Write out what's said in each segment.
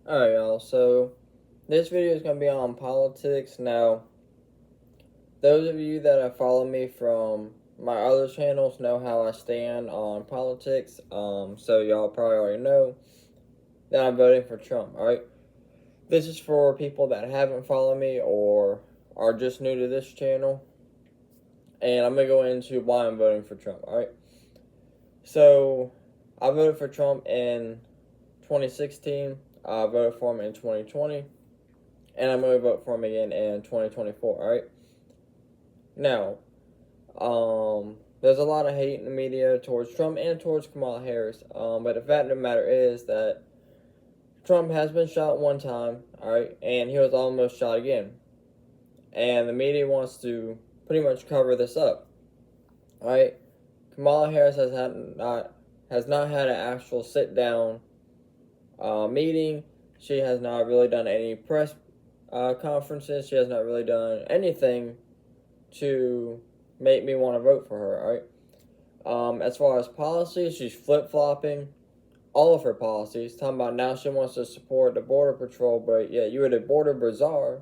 Alright, y'all. So, this video is going to be on politics. Now, those of you that have followed me from my other channels know how I stand on politics. So y'all probably already know that I'm voting for Trump, alright? This is for people that haven't followed me or are just new to this channel. And I'm going to go into why I'm voting for Trump, alright? So, I voted for Trump in 2016. I voted for him in 2020. And I'm going to vote for him again in 2024, alright? Now, there's a lot of hate in the media towards Trump and towards Kamala Harris. But the fact of the matter is that Trump has been shot one time, alright, and he was almost shot again. And the media wants to pretty much cover this up, alright? Kamala Harris has not had an actual sit down meeting. She has not really done any press conferences. She has not really done anything to make me want to vote for her, alright? As far as policies, she's flip-flopping all of her policies, talking about now she wants to support the Border Patrol, but yeah, you were the Border Bazaar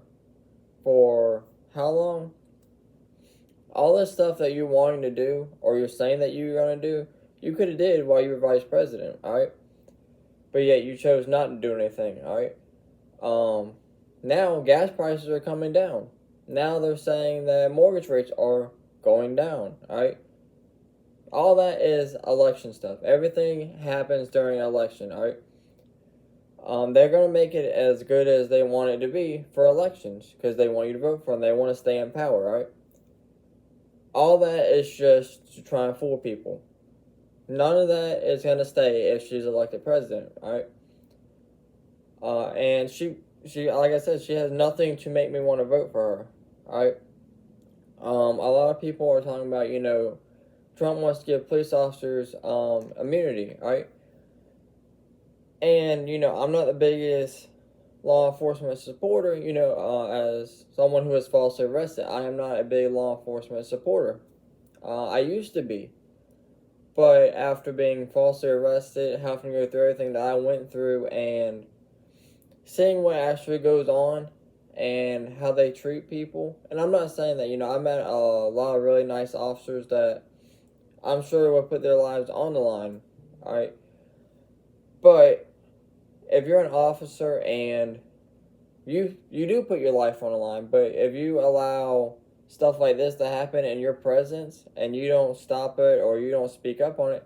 for how long? All this stuff that you're wanting to do, or you're saying that you're going to do, you could have did while you were vice president, alright? But yet you chose not to do anything, alright? Now gas prices are coming down. Now they're saying that mortgage rates are going down, alright? All that is election stuff. Everything happens during an election, alright? They're going to make it as good as they want it to be for elections because they want you to vote for them. They want to stay in power, right? All that is just to try and fool people. None of that is going to stay if she's elected president, right? And she, like I said, she has nothing to make me want to vote for her, right? A lot of people are talking about, Trump wants to give police officers immunity, right? And, I'm not the biggest law enforcement supporter, as someone who was falsely arrested. I am not a big law enforcement supporter. I used to be. But after being falsely arrested, having to go through everything that I went through, and seeing what actually goes on and how they treat people, and I'm not saying that, I met a lot of really nice officers that I'm sure would put their lives on the line, alright? But if you're an officer and you do put your life on the line, but if you allow stuff like this to happen in your presence and you don't stop it or you don't speak up on it,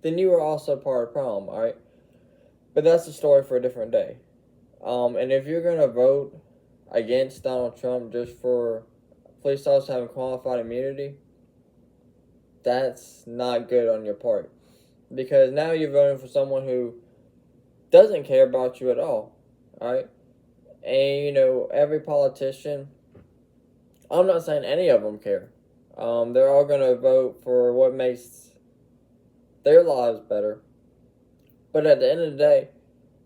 then you are also part of the problem, alright? But that's a story for a different day. And if you're going to vote against Donald Trump just for police officers having qualified immunity, that's not good on your part. Because now you're voting for someone who doesn't care about you at all, alright? And, every politician, I'm not saying any of them care. They're all going to vote for what makes their lives better. But at the end of the day,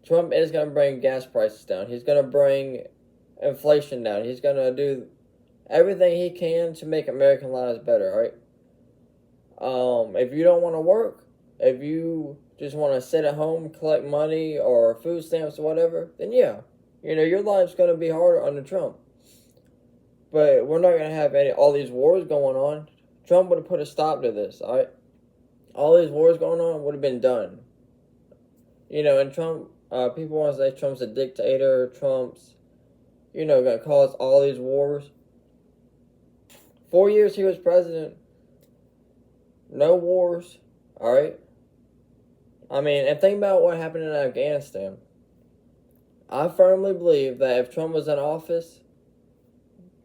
Trump is going to bring gas prices down. He's going to bring inflation down. He's going to do everything he can to make American lives better, right? If you don't want to work, if you just want to sit at home, collect money or food stamps or whatever, then yeah, your life's going to be harder under Trump. But we're not going to have all these wars going on. Trump would have put a stop to this, alright? All these wars going on would have been done. And Trump, people want to say Trump's a dictator, Trump's, going to cause all these wars. 4 years he was president, no wars, alright? I mean, and think about what happened in Afghanistan. I firmly believe that if Trump was in office,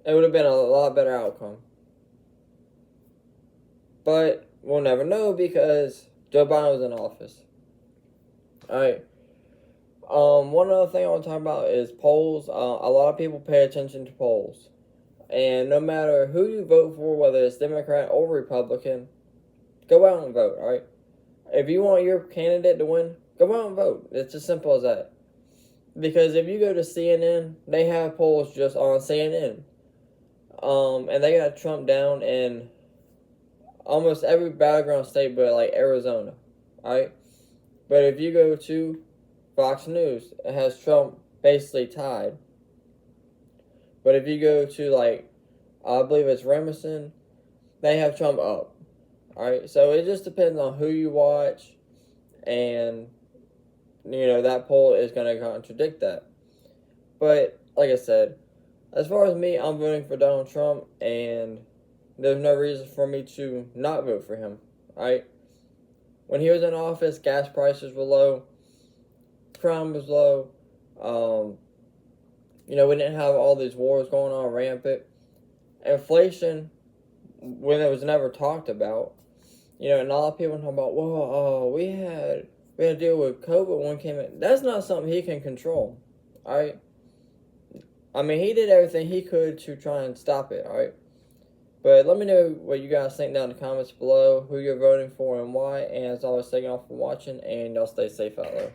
it would have been a lot better outcome. But we'll never know because Joe Biden was in office. Alright. One other thing I want to talk about is polls. A lot of people pay attention to polls. And no matter who you vote for, whether it's Democrat or Republican, go out and vote, alright? If you want your candidate to win, go out and vote. It's as simple as that. Because if you go to CNN, they have polls just on CNN. And they got Trump down in almost every battleground state but like Arizona, alright? But if you go to Fox News, it has Trump basically tied. But if you go to, like, I believe it's Remerson, they have Trump up. Alright, so it just depends on who you watch, and, that poll is going to contradict that. But, like I said, as far as me, I'm voting for Donald Trump, and there's no reason for me to not vote for him. Alright? When he was in office, gas prices were low, crime was low, we didn't have all these wars going on rampant. Inflation, when it was never talked about, and a lot of people talk about, well, we had to deal with COVID when it came in. That's not something he can control, all right? I mean, he did everything he could to try and stop it, all right? But let me know what you guys think down in the comments below, who you're voting for and why. And as always, thank y'all for watching, and y'all stay safe out there.